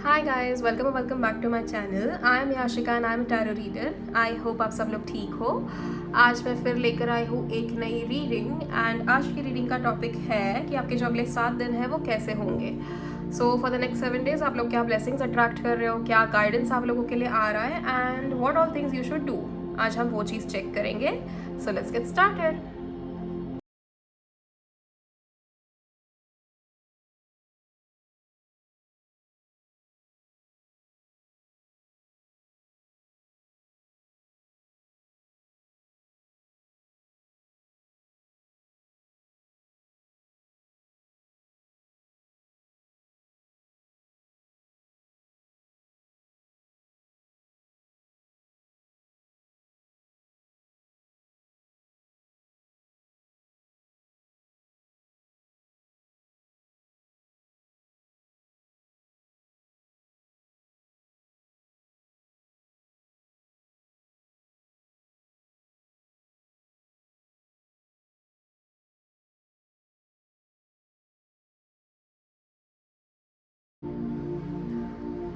Hi guys, welcome back to my channel. I am Yashika and I am tarot reader. I hope आप सब लोग ठीक हो। आज मैं फिर लेकर आई हूँ एक नई रीडिंग एंड आज की रीडिंग का टॉपिक है कि आपके जो अगले 7 दिन हैं वो कैसे होंगे। So for the next 7 days आप लोग क्या ब्लेसिंग्स अट्रैक्ट कर रहे हो, क्या गाइडेंस आप लोगों के लिए आ रहा है and what all things you should do. आज हम वो चीज़ चेक करेंगे। So let's get started.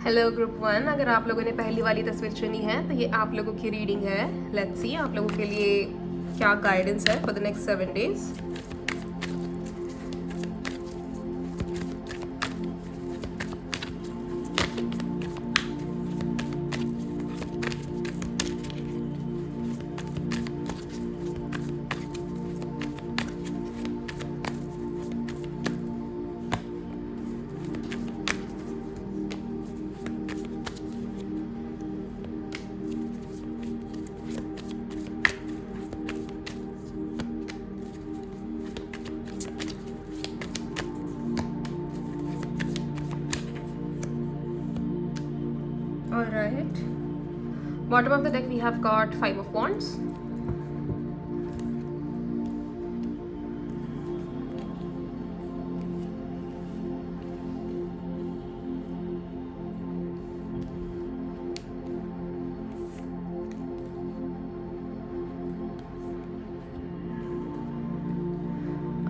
Hello group 1, अगर आप लोगों ने पहली वाली तस्वीर चुनी है तो ये आप लोगों की रीडिंग है। लेट्स सी आप लोगों के लिए क्या गाइडेंस है for the next 7 days. Alright. Bottom of the deck we have got 5 of Wands.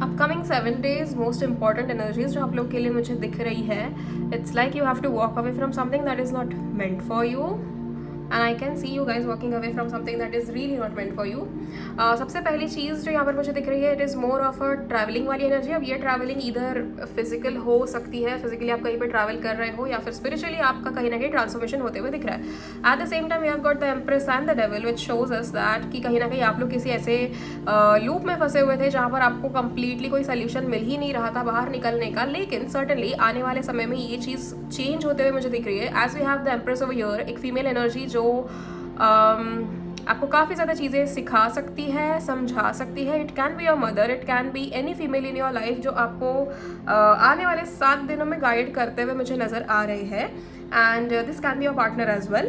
Upcoming 7 days most important energies जो आप लोग के लिए मुझे दिख रही है, it's like you have to walk away from something that is not meant for you and I can see you guys walking away from something that is really not meant for you. सबसे पहली चीज़ जो यहाँ पर मुझे दिख रही है, it is more of a travelling वाली एनर्जी। अब ये ट्रैवलिंग इधर फिजिकल हो सकती है, फिजिकली आप कहीं पर ट्रैवल कर रहे हो, या फिर स्पिरिचुअली आपका कहीं ना कहीं ट्रांसफॉर्मेशन होते हुए दिख रहा है। At the same time we have got the empress and the devil which shows us that कि कहीं ना कहीं आप लोग किसी ऐसे लूप में फंसे हुए थे जहाँ पर आपको कंप्लीटली कोई सोल्यूशन मिल ही नहीं रहा था बाहर निकलने का। लेकिन सर्टनली आने वाले समय में ये चीज़ चेंज होते हुए मुझे दिख रही है। As we have the empress over here, एक फीमेल एनर्जी जो आपको काफ़ी ज़्यादा चीज़ें सिखा सकती है, समझा सकती है। It can be your mother, it can be any female in your life जो आपको आने वाले 7 दिनों में गाइड करते हुए मुझे नज़र आ रहे हैं। And this can be your partner as well.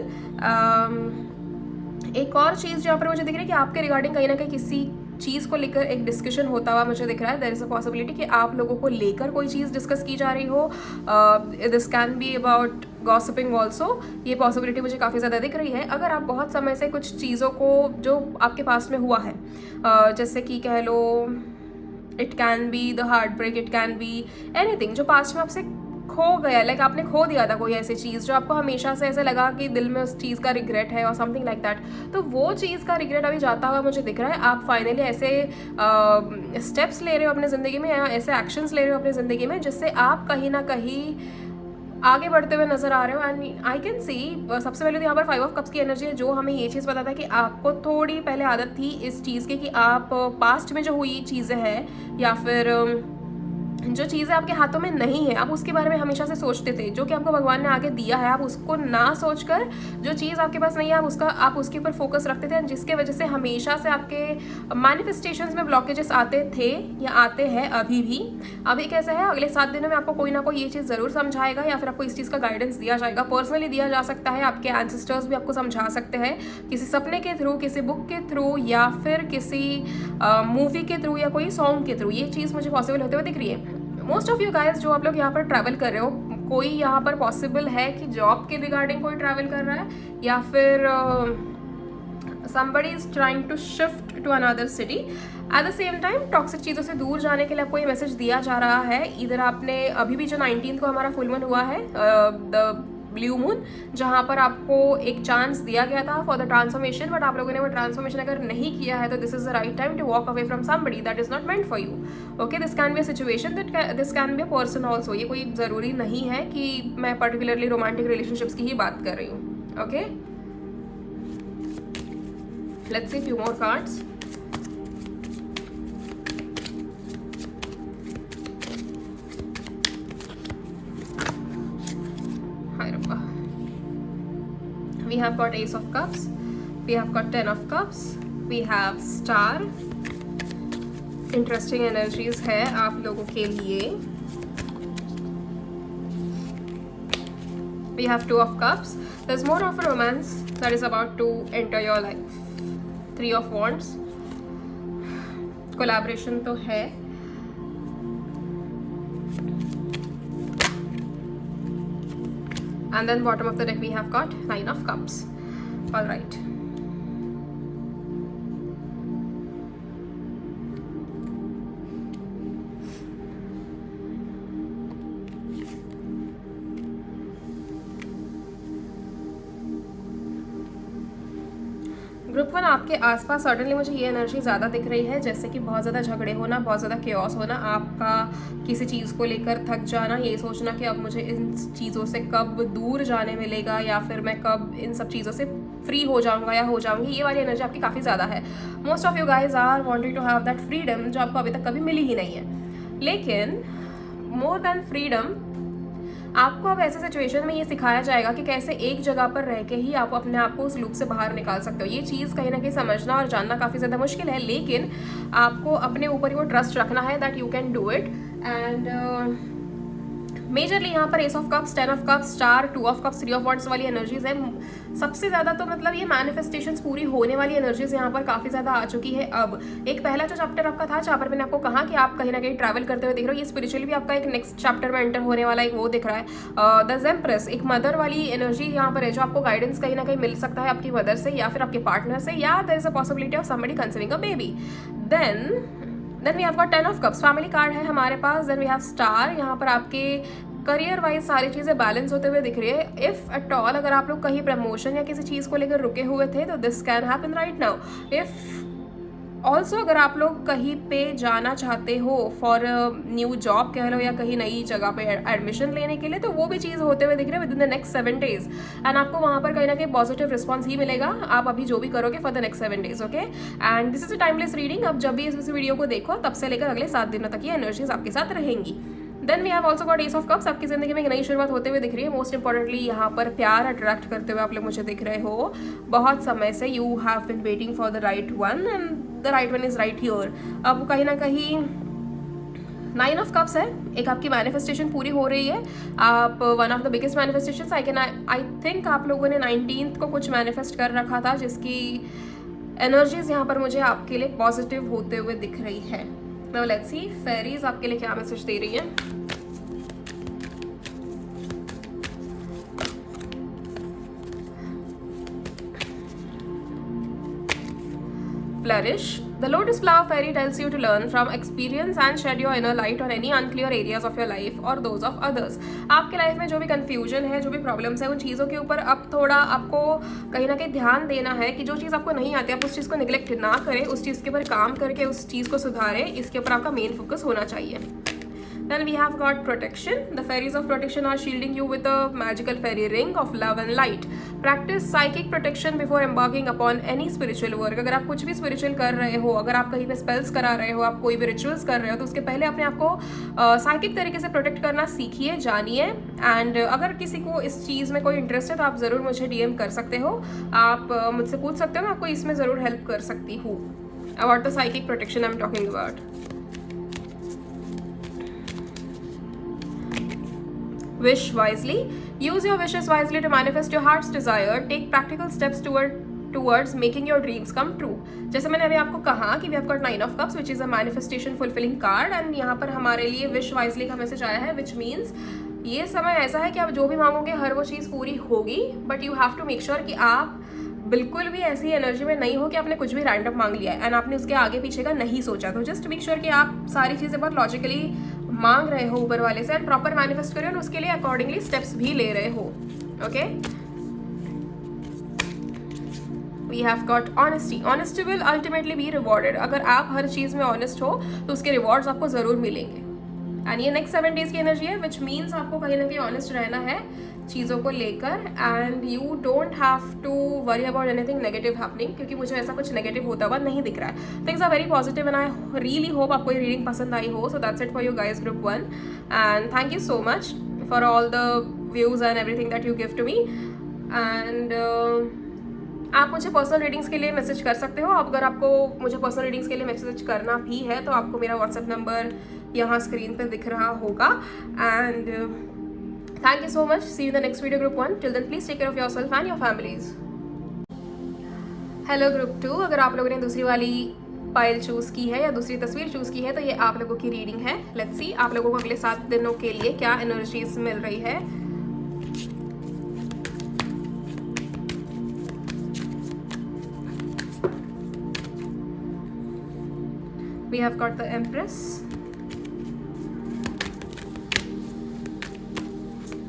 एक और चीज़ जहाँ पर मुझे दिख रही है कि आपके रिगार्डिंग कहीं ना कहीं किसी चीज़ को लेकर एक डिस्कशन होता हुआ मुझे दिख रहा है। देयर इज़ अ पॉसिबिलिटी कि आप लोगों को लेकर कोई चीज़ डिस्कस की जा रही हो। This can be about gossiping also. ये पॉसिबिलिटी मुझे काफ़ी ज़्यादा दिख रही है। अगर आप बहुत समय से कुछ चीज़ों को जो आपके पास में हुआ है, जैसे कि कह लो it can be the heart break, it can be anything जो पास्ट में आपसे खो गया, लाइक आपने खो दिया था कोई ऐसी चीज़ जो आपको हमेशा से ऐसे लगा कि दिल में उस चीज़ का रिग्रेट है और समथिंग लाइक दैट। तो वो चीज़ का रिग्रेट अभी जाता हुआ मुझे दिख रहा है। आप फाइनली ऐसे स्टेप्स ले रहे हो अपने ज़िंदगी में, या ऐसे एक्शंस ले रहे हो अपनी ज़िंदगी में जिससे आप कहीं ना कहीं आगे बढ़ते हुए नजर आ रहे हो। एंड आई कैन सी सबसे पहले तो यहाँ पर 5 ऑफ कप्स की एनर्जी है जो हमें ये चीज़ पता था कि आपको थोड़ी पहले आदत थी इस चीज़ की कि आप पास्ट में जो हुई चीज़ें हैं या फिर जो चीज़ें आपके हाथों में नहीं है आप उसके बारे में हमेशा से सोचते थे। जो कि आपको भगवान ने आगे दिया है आप उसको ना सोचकर जो चीज़ आपके पास नहीं है आप उसके ऊपर फोकस रखते थे, जिसके वजह से हमेशा से आपके मैनिफेस्टेशंस में ब्लॉकेजेस आते थे या आते हैं अभी भी। अभी कैसे है, अगले 7 दिनों में आपको कोई ना कोई ये चीज़ ज़रूर समझाएगा या फिर आपको इस चीज़ का गाइडेंस दिया जाएगा, पर्सनली दिया जा सकता है। आपके एंसेस्टर्स भी आपको समझा सकते हैं किसी सपने के थ्रू, किसी बुक के थ्रू, या फिर किसी मूवी के थ्रू या कोई सॉन्ग के थ्रू। ये चीज़ मुझे पॉसिबल होते हुए दिख रही है। मोस्ट ऑफ यू गाइज जो आप लोग यहाँ पर ट्रैवल कर रहे हो, कोई यहाँ पर पॉसिबल है कि जॉब के रिगार्डिंग कोई ट्रैवल कर रहा है या फिर somebody is trying to shift to another city. Eight the same time toxic चीज़ों से दूर जाने के लिए आपको ये मैसेज दिया जा रहा है। इधर आपने अभी भी जो 19 को हमारा फुल मून हुआ है, द ब्लू मून, जहाँ पर आपको एक चांस दिया गया था फॉर द ट्रांसफॉर्मेशन, बट आप लोगों ने वो ट्रांसफॉर्मेशन अगर नहीं किया है तो this is the right time to walk away from somebody that is not meant for you. Okay, this can be a situation, this can be a person also. ये कोई ज़रूरी नहीं है कि मैं पर्टिकुलरली रोमांटिक रिलेशनशिप्स की ही बात कर रही हूँ. Okay, let's see few more cards. We have got Ace of Cups, we have got 10 of Cups, we have Star. Interesting energies है आप लोगों के लिए. We have 2 of Cups. There's more of a romance that is about to enter your life. 3 of Wands. Collaboration तो है. And then bottom of the deck we have got 9 of Cups. All right. Group 1 आपके आसपास suddenly मुझे ये energy ज़्यादा दिख रही है, जैसे कि बहुत ज़्यादा झगड़े होना, बहुत ज़्यादा केओस होना, आपका किसी चीज़ को लेकर थक जाना, ये सोचना कि अब मुझे इन चीज़ों से कब दूर जाने मिलेगा या फिर मैं कब इन सब चीज़ों से फ्री हो जाऊंगा या हो जाऊंगी. ये वाली एनर्जी आपकी काफ़ी ज़्यादा है. Most of you guys are wanting to have that freedom जो आपको अभी तक कभी मिली ही नहीं है. लेकिन मोर देन फ्रीडम, आपको अब ऐसे सिचुएशन में ये सिखाया जाएगा कि कैसे एक जगह पर रह के ही आप अपने आप को उस लूप से बाहर निकाल सकते हो. ये चीज़ कहीं ना कहीं समझना और जानना काफ़ी ज़्यादा मुश्किल है, लेकिन आपको अपने ऊपर ही वो ट्रस्ट रखना है that you can do it. And majorly यहाँ पर S of cups, 10 of cups, star, 2 of cups, 3 of wands वाली एनर्जीज है. सबसे ज़्यादा तो मतलब ये मैनिफेस्टेशंस पूरी होने वाली एनर्जीज यहाँ पर काफ़ी ज़्यादा आ चुकी है. अब एक पहला जो चैप्टर आपका था जहाँ पर मैंने आपको कहा कि आप कहीं ना कहीं ट्रैवल करते हुए दिख रहे हो, ये स्पिरिचुअली भी आपका एक नेक्स्ट चैप्टर में एंटर होने वाला एक वो दिख रहा है. द एम्प्रेस, एक मदर वाली एनर्जी यहाँ पर है जो आपको गाइडेंस कहीं ना कहीं मिल सकता है आपकी मदर से या फिर आपके पार्टनर से, या there is a possibility of somebody conceiving a baby. Then we have got 10 of cups, family card है हमारे पास. देन वी हैव स्टार, यहाँ पर आपके करियर वाइज सारी चीज़ें बैलेंस होते हुए दिख रही है. इफ़ एट ऑल अगर आप लोग कहीं प्रमोशन या किसी चीज़ को लेकर रुके हुए थे तो this can happen right now. If also अगर आप लोग कहीं पे जाना चाहते हो फॉर न्यू जॉब कह लो या कहीं नई जगह पे एडमिशन लेने के लिए, तो वो भी चीज़ होते हुए दिख रही है with in the next 7 days. And आपको वहाँ पर कहीं ना कहीं पॉजिटिव रिस्पॉन्स ही मिलेगा आप अभी जो भी करोगे for the next 7 days. Okay, and this is a timeless reading. अब जब भी इस वीडियो को देखो तब से लेकर अगले 7 दिनों तक ये एनर्जीज आपके साथ रहेंगी. Then we have also got ace of cups, आपकी जिंदगी में एक नई शुरुआत होते हुए दिख रही है. मोस्ट इंपॉर्टेंटली यहाँ पर प्यार अट्रैक्ट करते हुए आप लोग मुझे दिख रहे हो बहुत समय से. You have been waiting for the right one and the right one is right here. अब कहीं ना कहीं 9 ऑफ कप्स है, एक आपकी मैनिफेस्टेशन पूरी हो रही है. आप one of the biggest manifestation I think आप लोगों ने 19th को कुछ मैनिफेस्ट कर रखा था, जिसकी एनर्जीज यहाँ पर मुझे आपके लिए पॉजिटिव होते हुए दिख रही है. नाउ लेट्स सी फेरीज आपके लिए क्या मैसेज दे रही है. Flourish. The Lotus Flower Fairy tells you to learn from experience and shed your inner light on any unclear areas of your life or those of others. आपके life में जो भी confusion है, जो भी प्रॉब्लम्स है, उन चीज़ों के ऊपर अब थोड़ा आपको कहीं ना कहीं ध्यान देना है कि जो चीज़ आपको नहीं आती आप उस चीज़ को निगलेक्ट ना करें, उस चीज़ के ऊपर काम करके उस चीज़ को सुधारें. इसके ऊपर आपका मेन फोकस होना चाहिए. Then we have got protection. The fairies of protection are shielding you with a magical fairy ring of love and light. Practice psychic protection before embarking upon any spiritual work. अगर आप कुछ भी spiritual कर रहे हो, अगर आप कहीं पे spells करा रहे हो, आप कोई भी rituals कर रहे हो, तो उसके पहले अपने आप को psychic तरीके से protect करना सीखिए, जानिए. एंड अगर किसी को इस चीज़ में कोई इंटरेस्ट है तो आप ज़रूर मुझे DM कर सकते हो, आप मुझसे पूछ सकते हो, मैं आपको इसमें ज़रूर हेल्प कर सकती हूँ. About the psychic protection I'm talking about. Wish wisely. Use your wishes wisely to manifest your heart's desire. Take practical steps towards making your dreams come true. जैसे मैंने अभी आपको कहा कि we have got 9 of cups which is a manifestation fulfilling card, and यहाँ पर हमारे लिए wish wisely का मैसेज आया है, which means ये समय ऐसा है कि आप जो भी मांगोगे हर वो चीज़ पूरी होगी, but you have to make sure कि आप बिल्कुल भी ऐसी एनर्जी में नहीं हो कि आपने कुछ भी रैंडम मांग लिया है एंड आपने उसके आगे पीछे का नहीं सोचा. तो जस्ट मेक श्योर कि आप सारी चीज़ें बहुत लॉजिकली मांग रहे हो ऊपर वाले से एंड प्रॉपर मैनिफेस्ट करें और उसके लिए अकॉर्डिंगली स्टेप्स भी ले रहे हो. Okay, we have got honesty. Honesty will ultimately be rewarded. अगर आप हर चीज़ में honest हो तो उसके rewards आपको ज़रूर मिलेंगे. एंड ये नेक्स्ट 7 days की एनर्जी है, विच मीन्स आपको कहीं ना कहीं ऑनेस्ट रहना है चीज़ों को लेकर, and you don't have to worry about anything negative happening, क्योंकि मुझे ऐसा कुछ नेगेटिव होता हुआ नहीं दिख रहा है. Things are very positive and I really hope आपको ये रीडिंग पसंद आई हो. So that's it for you guys group 1, and thank you so much for all the views and everything that you give to me. And आप मुझे personal readings के लिए message कर सकते हो. अगर आपको मुझे पर्सनल रीडिंग्स के लिए मैसेज करना भी है तो आपको मेरा व्हाट्सएप नंबर यहाँ स्क्रीन पे दिख रहा होगा. And thank you so much. See you in the next video group 1. Till then please take care of yourself and your families. Hello group 2, अगर आप लोगों ने दूसरी वाली पाइल चूज़ की है या दूसरी तस्वीर चूज़ की है तो ये आप लोगों की रीडिंग है. लेट्स सी आप लोगों को अगले 7 दिनों के लिए क्या एनर्जीज मिल रही है. We have got the Empress.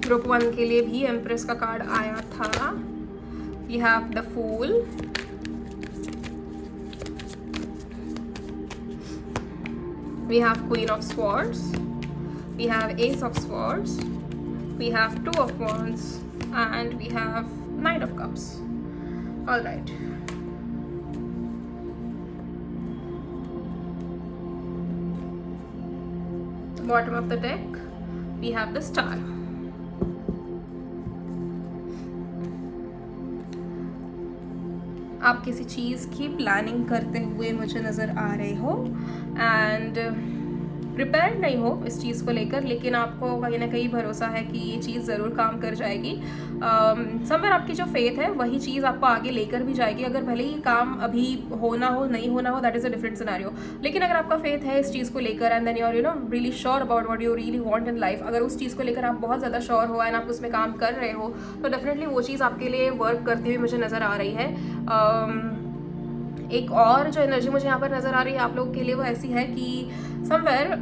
Group 1 के लिए भी एम्प्रेस का कार्ड आया था. We have the Fool. We have Queen of Swords. We have Ace of Swords. We have Two of Wands. And we have Knight of Cups. All right. Bottom of the deck, we have the Star. आप किसी चीज़ की planning करते हुए मुझे नज़र आ रहे हो एंड प्रिपेयर्ड नहीं हो इस चीज़ को लेकर, लेकिन आपको कहीं ना कहीं भरोसा है कि ये चीज़ ज़रूर काम कर जाएगी. समवेयर आपकी जो फेथ है वही चीज़ आपको आगे लेकर भी जाएगी. अगर भले ही काम अभी होना हो नहीं होना हो, that is a different scenario, लेकिन अगर आपका फेथ है इस चीज़ को लेकर and then you are really sure about what you really want in life, अगर उस चीज़ को लेकर आप बहुत ज़्यादा श्योर हो एंड आप उसमें काम कर रहे हो तो डेफिनेटली वो चीज़ आपके लिए वर्क करती हुई मुझे नज़र आ रही है. एक और जो एनर्जी मुझे यहाँ पर नज़र आ रही है आप लोगों के लिए वो ऐसी है कि समवेयर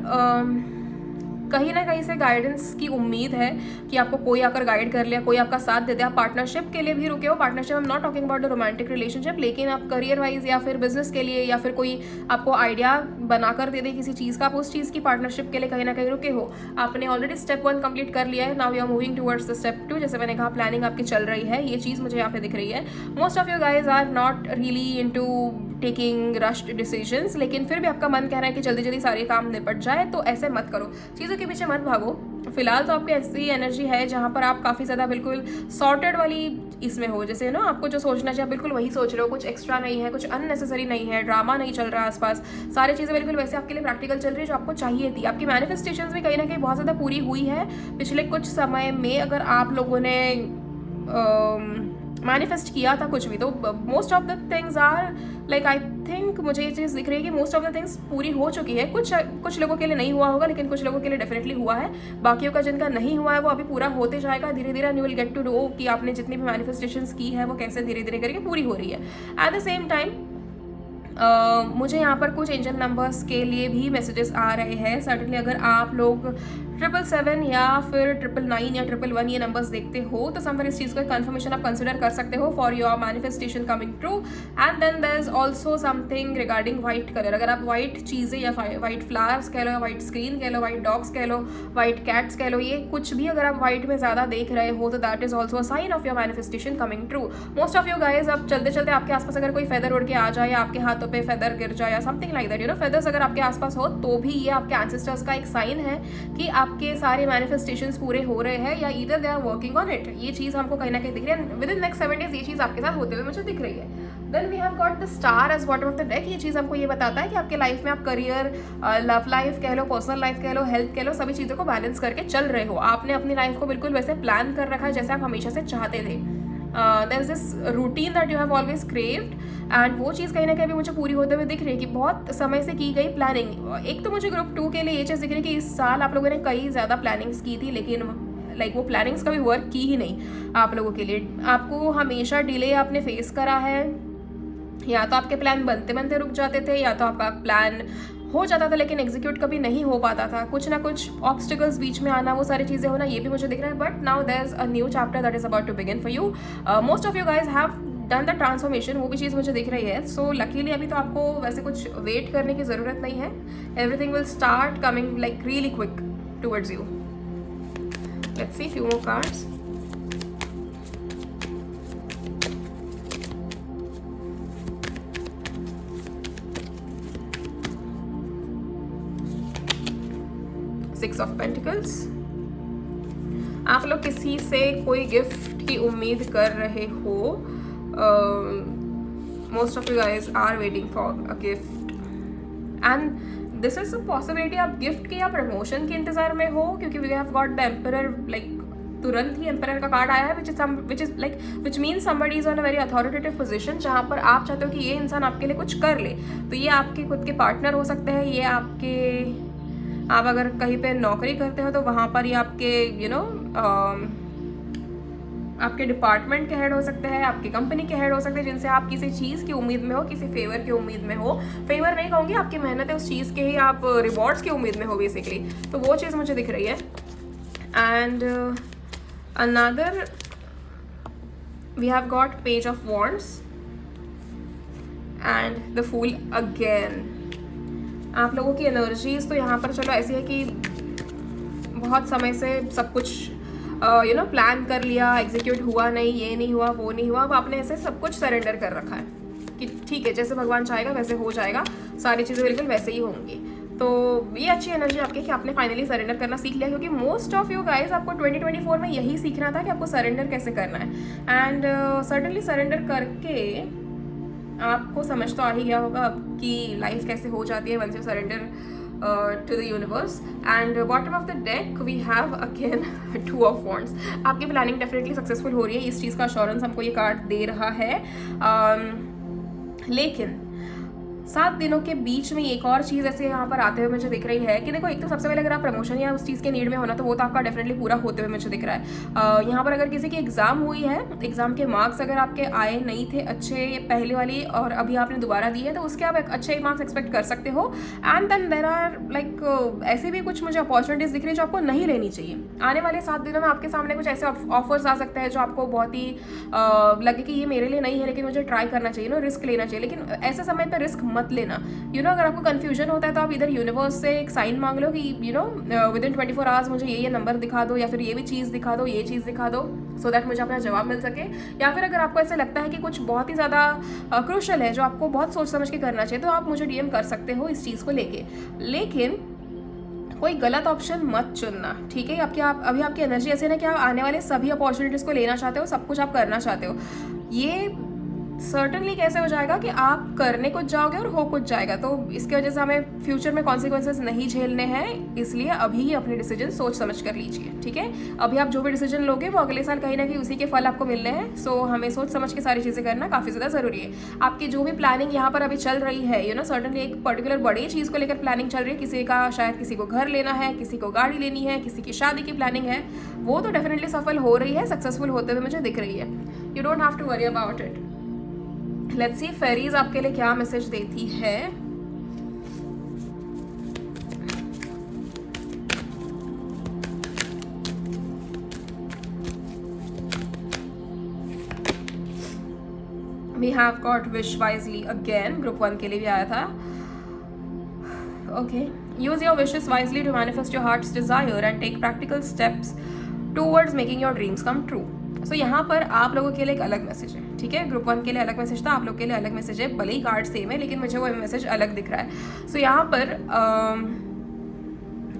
कहीं ना कहीं से गाइडेंस की उम्मीद है कि आपको कोई आकर गाइड कर ले, कोई आपका साथ दे दे. आप पार्टनरशिप के लिए भी रुके हो. Partnership I am not talking about the romantic relationship, लेकिन आप करियर वाइज या फिर बिजनेस के लिए या फिर कोई आपको आइडिया बनाकर दे दे किसी चीज़ का, आप उस चीज़ की पार्टनरशिप के लिए कहीं ना कहीं रुके हो. आपने ऑलरेडी स्टेप 1 कंप्लीट कर लिया है. Now you are moving towards the step 2. जैसे मैंने कहा प्लानिंग आपकी चल रही है, ये चीज़ मुझे यहाँ पे दिख रही है. Most of you guys are not really into taking rushed decisions, लेकिन फिर भी आपका मन कह रहा है कि जल्दी जल्दी सारे काम निपट जाए, तो ऐसे मत करो. चीज़ों के पीछे मत भागो. फिलहाल तो आपकी ऐसी एनर्जी है जहाँ पर आप काफ़ी ज़्यादा बिल्कुल सॉर्टेड वाली इसमें हो, जैसे ना आपको जो सोचना चाहिए बिल्कुल वही सोच रहे हो. कुछ एक्स्ट्रा नहीं है, कुछ अननेसेसरी नहीं है, ड्रामा नहीं चल रहा आसपास. सारी चीज़ें बिल्कुल वैसे आपके लिए प्रैक्टिकल चल रही है जो आपको चाहिए थी. आपकी मैनिफेस्टेशंस भी कहीं ना कहीं बहुत ज़्यादा पूरी हुई है पिछले कुछ समय में. अगर आप लोगों ने मैनिफेस्ट किया था कुछ भी, तो most of the things are like I think मुझे ये चीज़ दिख रही है कि मोस्ट ऑफ द थिंग्स पूरी हो चुकी है. कुछ लोगों के लिए नहीं हुआ होगा, लेकिन कुछ लोगों के लिए डेफिनेटली हुआ है. बाकियों का जिनका नहीं हुआ है वो अभी पूरा होते जाएगा धीरे धीरे. You will get to know कि आपने जितनी भी मैनिफेस्टेशंस की है वो कैसे धीरे धीरे करके पूरी हो रही है. एट द सेम टाइम मुझे यहाँ पर कुछ एंजल नंबर्स के लिए भी मैसेजेस आ रहे हैं. सर्टेनली अगर आप लोग 777 या फिर 999 या 111 ये नंबर्स देखते हो तो समवेयर इस चीज़ को कंफर्मेशन आप कंसिडर कर सकते हो for your manifestation coming true. And then there is also something regarding white colour. अगर आप वाइट चीज़ें या वाइट फ्लावर्स कह लो, या वाइट स्क्रीन कह लो, वाइट डॉग्स कह लो, वाइट कैट्स कह लो, ये कुछ भी अगर आप वाइट में ज़्यादा देख रहे हो तो that is also a sign of your manifestation coming true. Most of you guys अब चलते चलते आपके आसपास अगर कोई फेदर उड़ के आ जाए या आपके हाथों पे फेदर गिर जाए या समथिंग लाइक दैट, फेदर्स अगर आपके आसपास हो तो भी ये आपके एंसेस्टर्स का एक साइन है कि आपके सारे मैनिफेस्टेशंस पूरे हो रहे हैं या either they are working on it. ये चीज़ हमको कहीं ना कहीं दिख रही है. विद इन नेक्स्ट 7 days ये चीज़ आपके साथ होते हुए मुझे दिख रही है. Then we have got the star as bottom of the deck. ये चीज़ हमको ये बताता है कि आपके लाइफ में आप करियर, लव लाइफ कह लो, पर्सनल लाइफ कह लो, हेल्थ कह लो, सभी चीज़ों को बैलेंस करके चल रहे हो. आपने अपनी लाइफ को बिल्कुल वैसे प्लान कर रखा है जैसे आप हमेशा से चाहते थे. There is this routine that you have always craved and वो चीज़ कहीं ना कहीं भी मुझे पूरी होते हुए दिख रही है कि बहुत समय से की गई प्लानिंग. एक तो मुझे ग्रुप 2 के लिए ये चीज़ दिख रही है कि इस साल आप लोगों ने कई ज़्यादा प्लानिंग्स की थी, लेकिन लाइक वो प्लानिंग्स कभी वर्क की ही नहीं आप लोगों के लिए. आपको हमेशा डिले आपने फेस करा है. या तो आपके प्लान बनते बनते रुक जाते थे, या तो आपका प्लान हो जाता था लेकिन एग्जीक्यूट कभी नहीं हो पाता था, कुछ ना कुछ ऑब्स्टिकल्स बीच में आना, वो सारी चीज़ें होना, ये भी मुझे दिख रहा है. But now there is a new chapter that is about to begin for you. Most of you guys have done the transformation, वो भी चीज़ मुझे दिख रही है. सो लकीली अभी तो आपको वैसे कुछ वेट करने की ज़रूरत नहीं है. Everything will start coming like really quick towards you. Let's see few more cards. Six of pentacles. आप लोग किसी से कोई गिफ्ट की उम्मीद कर रहे हो. Most of you guys are waiting for a gift and this is a possibility आप गिफ्ट की या प्रमोशन के इंतजार में हो, क्योंकि we have got the emperor. Like तुरंत ही एम्परर का कार्ड आया है which means somebody is on a very authoritative position, जहाँ पर आप चाहते हो कि ये इंसान आपके लिए कुछ कर ले. तो ये आपके खुद के पार्टनर हो सकते हैं, ये आप अगर कहीं पे नौकरी करते हो तो वहाँ पर ये आपके आपके डिपार्टमेंट के हेड हो सकते हैं, आपकी कंपनी के हेड हो सकते हैं, जिनसे आप किसी चीज़ की उम्मीद में हो, किसी फेवर की उम्मीद में हो. फेवर नहीं कहूँगी, आपकी मेहनत है उस चीज़ के ही आप रिवॉर्ड्स की उम्मीद में हो बेसिकली. तो वो चीज़ मुझे दिख रही है. And another we have got page of wands and the fool again. आप लोगों की एनर्जीज तो यहाँ पर चलो ऐसी है कि बहुत समय से सब कुछ प्लान कर लिया, एग्जीक्यूट हुआ नहीं, ये नहीं हुआ, वो नहीं हुआ. अब आपने ऐसे सब कुछ सरेंडर कर रखा है कि ठीक है, जैसे भगवान चाहेगा वैसे हो जाएगा, सारी चीज़ें बिल्कुल वैसे ही होंगी. तो ये अच्छी एनर्जी आपकी कि आपने फाइनली सरेंडर करना सीख लिया, क्योंकि मोस्ट ऑफ यू गाइज आपको 2024 में यही सीखना था कि आपको सरेंडर कैसे करना है. एंड सर्टनली सरेंडर करके आपको समझ तो आ ही गया होगा कि लाइफ कैसे हो जाती है once you surrender to the universe. And bottom of the deck we have again two of wands. आपकी प्लानिंग डेफिनेटली सक्सेसफुल हो रही है, इस चीज़ का अश्योरेंस हमको ये कार्ड दे रहा है. लेकिन 7 दिनों के बीच में एक और चीज़ ऐसे यहाँ पर आते हुए मुझे दिख रही है कि देखो, एक तो सबसे पहले अगर आप प्रमोशन या उस चीज़ के नीड में होना तो वो तो आपका डेफिनेटली पूरा होते हुए मुझे दिख रहा है. यहाँ पर अगर किसी की एग्ज़ाम हुई है, एग्ज़ाम के मार्क्स अगर आपके आए नहीं थे अच्छे पहले वाली और अभी आपने दोबारा दिए है, तो उसके आप एक अच्छे मार्क्स एक्सपेक्ट कर सकते हो. And then there are like ऐसे भी कुछ मुझे अपॉर्चुनिटीज़ दिख रही है जो आपको नहीं लेनी चाहिए. आने वाले 7 दिनों में आपके सामने कुछ ऐसे ऑफर्स आ सकते हैं जो आपको बहुत ही लगे कि ये मेरे लिए नहीं है लेकिन मुझे ट्राई करना चाहिए, रिस्क लेना चाहिए. लेकिन ऐसे समय पर रिस्क मत लेना. अगर आपको कंफ्यूजन होता है तो आप इधर यूनिवर्स से एक साइन मांग लो कि विद इन 24 आवर्स मुझे ये नंबर दिखा दो, या फिर ये भी चीज़ दिखा दो, ये चीज़ दिखा दो, सो दैट मुझे अपना जवाब मिल सके. या फिर अगर आपको ऐसे लगता है कि कुछ बहुत ही ज़्यादा क्रूशल है जो आपको बहुत सोच समझ के करना चाहिए, तो आप मुझे DM कर सकते हो इस चीज़ को लेके. लेकिन कोई गलत ऑप्शन मत चुनना, ठीक है. अभी आपकी एनर्जी ऐसे ना कि आप आने वाले सभी अपॉर्चुनिटीज़ को लेना चाहते हो, सब कुछ आप करना चाहते हो. ये सर्टनली कैसे हो जाएगा कि आप करने कुछ जाओगे और हो कुछ जाएगा. तो इसकी वजह से हमें फ्यूचर में कॉन्सिक्वेंसेस नहीं झेलने हैं, इसलिए अभी ही अपने डिसीजन सोच समझ कर लीजिए, ठीक है. अभी आप जो भी डिसीजन लोगे वो अगले साल कहीं ना कहीं उसी के फल आपको मिलने हैं. सो हमें सोच समझ के सारी चीज़ें करना काफ़ी ज़्यादा ज़रूरी है. आपकी जो भी प्लानिंग यहाँ पर अभी चल रही है, सर्टनली एक पर्टिकुलर बड़ी चीज़ को लेकर प्लानिंग चल रही है. किसी का शायद किसी को घर लेना है, किसी को गाड़ी लेनी है, किसी की शादी की प्लानिंग है, वो तो डेफिनेटली सफल हो रही है, सक्सेसफुल होते हुए मुझे दिख रही है. You don't have to worry about it. Let's see fairies आपके लिए क्या मैसेज देती है. We have got wish wisely again. Group 1 के लिए भी आया था. Okay, use your wishes wisely to manifest your heart's desire and take practical steps towards making your dreams come true. So यहाँ पर आप लोगों के लिए एक अलग मैसेज है, ठीक है. ग्रुप 1 के लिए अलग मैसेज था, आप लोग के लिए अलग मैसेज है. भले ही कार्ड सेम है लेकिन मुझे वो मैसेज अलग दिख रहा है. सो यहाँ पर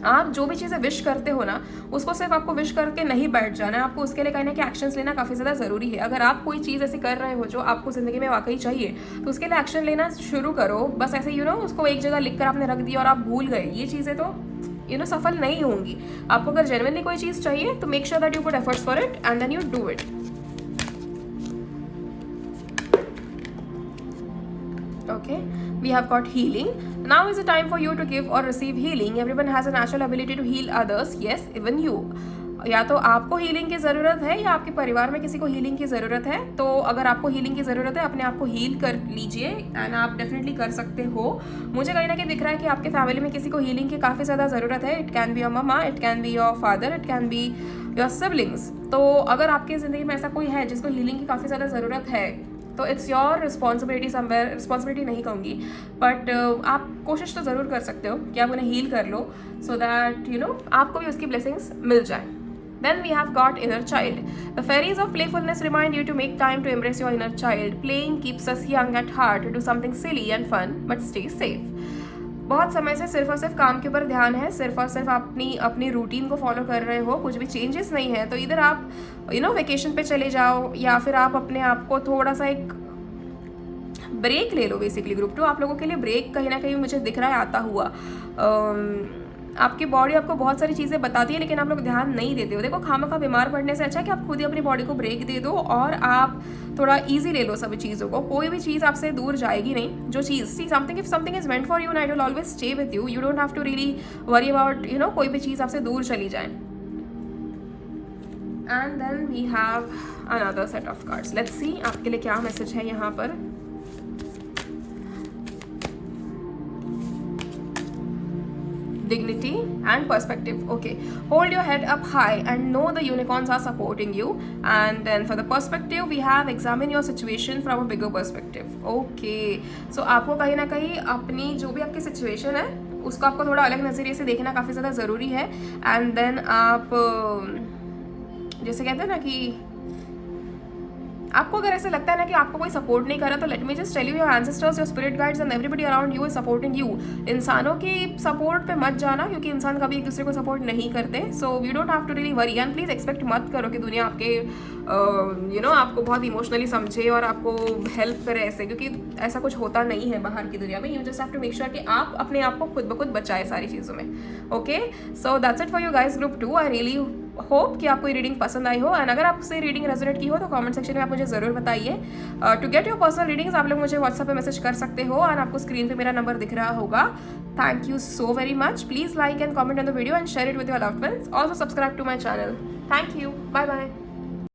आप जो भी चीज़ें विश करते हो ना, उसको सिर्फ आपको विश करके नहीं बैठ जाना है, आपको उसके लिए कहीं ना कहीं एक्शंस लेना काफ़ी ज़्यादा ज़रूरी है. अगर आप कोई चीज़ ऐसी कर रहे हो जो आपको ज़िंदगी में वाकई चाहिए, तो उसके लिए एक्शन लेना शुरू करो. बस ऐसे उसको एक जगह लिख कर आपने रख दिया और आप भूल गए, ये चीज़ें तो सफल नहीं होंगी. आपको अगर जेन्युइनली कोई चीज़ चाहिए तो make sure that you put efforts for it and then you do it. Okay, we have got healing. Now is the time for you to give or receive healing. Everyone has a natural ability to heal others. Yes, even you. या तो आपको healing की ज़रूरत है या आपके परिवार में किसी को हीलिंग की ज़रूरत है। तो अगर आपको हीलिंग की ज़रूरत है, अपने आप को हील कर लीजिए एंड आप डेफिनेटली कर सकते हो। मुझे कहीं ना कहीं दिख रहा है कि आपके फैमिली में किसी को हीलिंग की काफ़ी ज़्यादा ज़रूरत है। It can be your mama, it can be your father, it can be your siblings. तो अगर आपकी ज़िंदगी में ऐसा कोई है जिसको हीलिंग की काफ़ी ज़्यादा ज़रूरत है, तो it's your responsibility somewhere, responsibility नहीं कहूँगी बट आप कोशिश तो ज़रूर कर सकते हो कि आप उन्हें हील कर लो, सो दैट यू नो आपको भी उसकी ब्लेसिंग्स मिल जाए। Then we have got inner child. The fairies of playfulness remind you to make time to embrace your inner child. Playing keeps us young at heart. Do something silly and fun, but stay safe. बहुत समय से सिर्फ और सिर्फ काम के ऊपर ध्यान है, सिर्फ और सिर्फ अपनी रूटीन को फॉलो कर रहे हो, कुछ भी चेंजेस नहीं है, तो इधर आप वेकेशन पे चले जाओ या फिर आप अपने आप को थोड़ा सा एक ब्रेक ले लो। बेसिकली ग्रुप 2 आप लोगों के लिए ब्रेक कहीं ना कहीं मुझे दिख रहा है आता हुआ। आपकी बॉडी आपको बहुत सारी चीज़ें बताती है लेकिन आप लोग ध्यान नहीं देते हो। देखो, खामखा बीमार पड़ने से अच्छा है कि आप खुद ही अपनी बॉडी को ब्रेक दे दो और आप थोड़ा इजी ले लो सभी चीज़ों को। कोई भी चीज़ आपसे दूर जाएगी नहीं। जो चीज़ सी something, if something is meant for you, it will always stay with you. You don't have to really worry about कोई भी चीज़ आपसे दूर चली जाए। And then we have another set of cards. Let's see आपके लिए क्या मैसेज है यहाँ पर। Dignity and perspective. Okay, hold your head up high and know the unicorns are supporting you. And then for the perspective we have examine your situation from a bigger perspective. Okay, so आपको कहीं ना कहीं अपनी जो भी आपकी situation है उसको आपको थोड़ा अलग नज़रिए से देखना काफ़ी ज़्यादा ज़रूरी है। एंड देन आप जैसे कहते हैं ना कि आपको अगर ऐसा लगता है ना कि आपको कोई सपोर्ट नहीं कर रहा, तो let me just tell you, your ancestors, your spirit guides and everybody around you is supporting you. इंसानों की सपोर्ट पे मत जाना क्योंकि इंसान कभी एक दूसरे को सपोर्ट नहीं करते। So you don't have to really worry and please expect मत करो कि दुनिया आपके आपको बहुत इमोशनली समझे और आपको हेल्प करे ऐसे, क्योंकि ऐसा कुछ होता नहीं है बाहर की दुनिया में। You just have to make sure कि आप अपने आप को खुद ब खुद बचाए सारी चीज़ों में। Okay, so that's it for you guys group 2। I really hope कि आपको ये रीडिंग पसंद आई हो। एंड अगर आपसे रीडिंग रेजोनेट की हो तो कमेंट सेक्शन में आप मुझे ज़रूर बताइए। To get your personal readings आप लोग मुझे व्हाट्सएप पे मैसेज कर सकते हो एंड आपको स्क्रीन पे मेरा नंबर दिख रहा होगा। Thank you so very much. Please like and comment on the video and share it with your loved ones. Also subscribe to my channel. Thank you, bye bye.